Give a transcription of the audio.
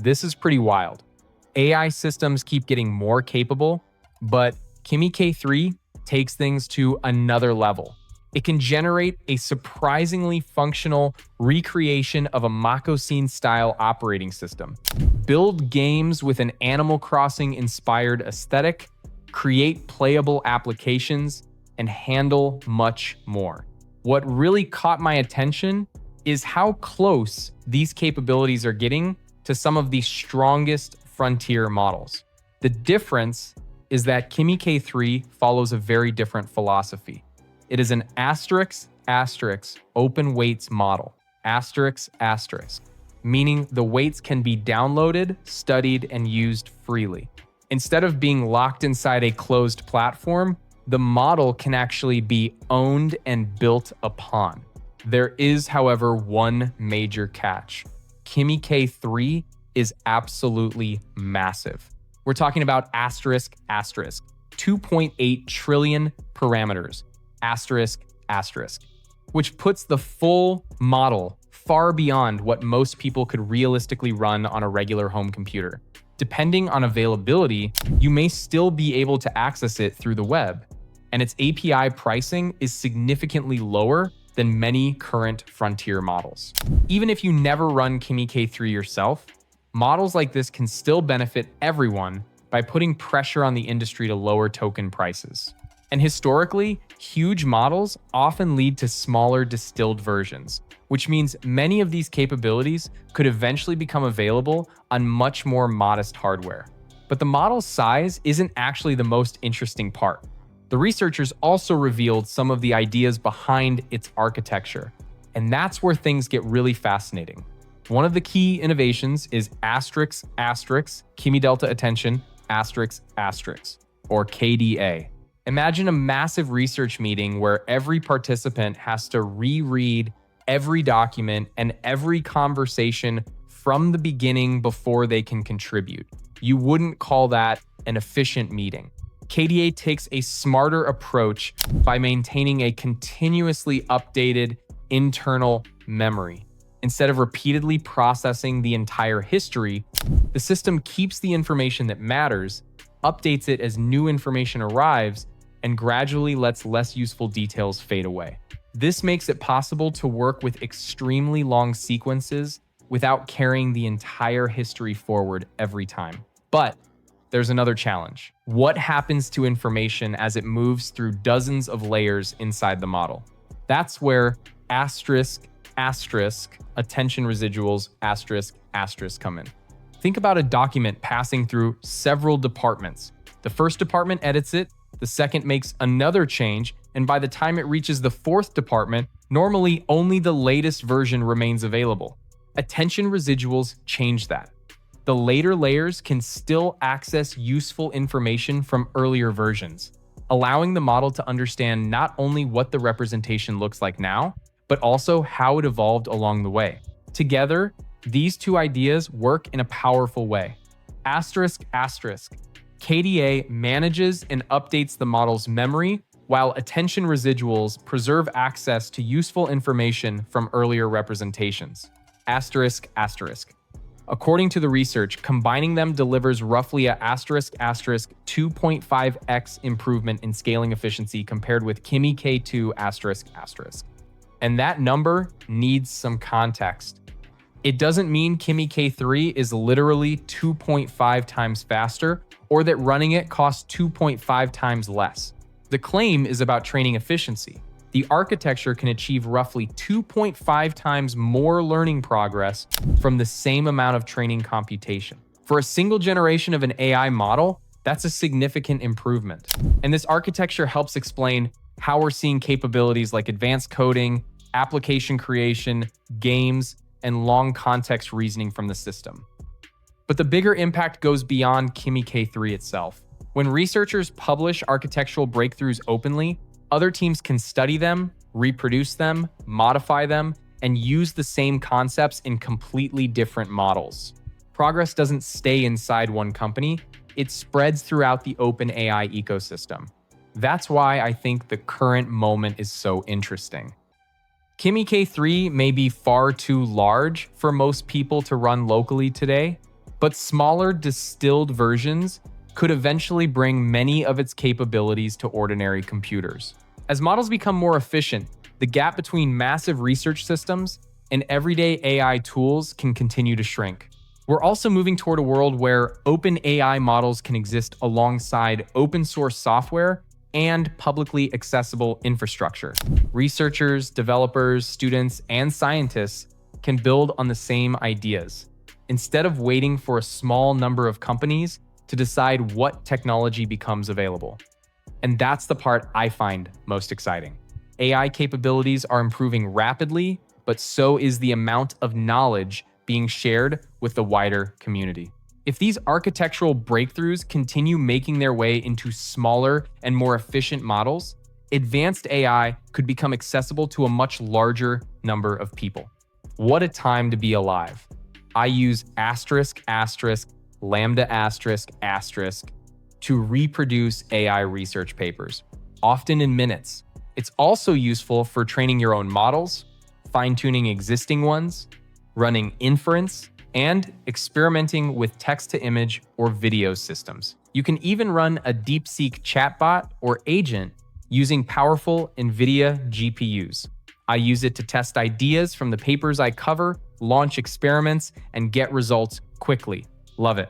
This is pretty wild. AI systems keep getting more capable, but Kimi K3 takes things to another level. It can generate a surprisingly functional recreation of a Mako scene-style operating system, build games with an Animal Crossing-inspired aesthetic, create playable applications, and handle much more. What really caught my attention is how close these capabilities are getting to some of the strongest frontier models. The difference is that Kimi K3 follows a very different philosophy. It is an asterisk open weights model, meaning the weights can be downloaded, studied, and used freely. Instead of being locked inside a closed platform, the model can actually be owned and built upon. There is, however, one major catch. Kimi K3 is absolutely massive. We're talking about 2.8 trillion parameters, which puts the full model far beyond what most people could realistically run on a regular home computer. Depending on availability, you may still be able to access it through the web, and its API pricing is significantly lower than many current frontier models. Even if you never run Kimi K3 yourself, models like this can still benefit everyone by putting pressure on the industry to lower token prices. And historically, huge models often lead to smaller distilled versions, which means many of these capabilities could eventually become available on much more modest hardware. But the model's size isn't actually the most interesting part. The researchers also revealed some of the ideas behind its architecture, and that's where things get really fascinating. One of the key innovations is Kimi Delta Attention, or KDA. Imagine a massive research meeting where every participant has to reread every document and every conversation from the beginning before they can contribute. You wouldn't call that an efficient meeting. KDA takes a smarter approach by maintaining a continuously updated internal memory. Instead of repeatedly processing the entire history, the system keeps the information that matters, updates it as new information arrives, and gradually lets less useful details fade away. This makes it possible to work with extremely long sequences without carrying the entire history forward every time. But there's another challenge. What happens to information as it moves through dozens of layers inside the model? That's where attention residuals come in. Think about a document passing through several departments. The first department edits it, the second makes another change, and by the time it reaches the fourth department, normally only the latest version remains available. Attention residuals change that. The later layers can still access useful information from earlier versions, allowing the model to understand not only what the representation looks like now, but also how it evolved along the way. Together, these two ideas work in a powerful way. KDA manages and updates the model's memory, while attention residuals preserve access to useful information from earlier representations. According to the research, combining them delivers roughly a 2.5x improvement in scaling efficiency compared with Kimi K2 ***. And that number needs some context. It doesn't mean Kimi K3 is literally 2.5 times faster or that running it costs 2.5 times less. The claim is about training efficiency. The architecture can achieve roughly 2.5 times more learning progress from the same amount of training computation. For a single generation of an AI model, that's a significant improvement. And this architecture helps explain how we're seeing capabilities like advanced coding, application creation, games, and long context reasoning from the system. But the bigger impact goes beyond Kimi K3 itself. When researchers publish architectural breakthroughs openly, other teams can study them, reproduce them, modify them, and use the same concepts in completely different models. Progress doesn't stay inside one company, it spreads throughout the open AI ecosystem. That's why I think the current moment is so interesting. Kimi K3 may be far too large for most people to run locally today, but smaller distilled versions could eventually bring many of its capabilities to ordinary computers. As models become more efficient, the gap between massive research systems and everyday AI tools can continue to shrink. We're also moving toward a world where open AI models can exist alongside open source software and publicly accessible infrastructure. Researchers, developers, students, and scientists can build on the same ideas, instead of waiting for a small number of companies to decide what technology becomes available. And that's the part I find most exciting. AI capabilities are improving rapidly, but so is the amount of knowledge being shared with the wider community. If these architectural breakthroughs continue making their way into smaller and more efficient models, advanced AI could become accessible to a much larger number of people. What a time to be alive. I use lambda to reproduce AI research papers, often in minutes. It's also useful for training your own models, fine-tuning existing ones, running inference, and experimenting with text-to-image or video systems. You can even run a DeepSeek chatbot or agent using powerful NVIDIA GPUs. I use it to test ideas from the papers I cover, launch experiments, and get results quickly. Love it.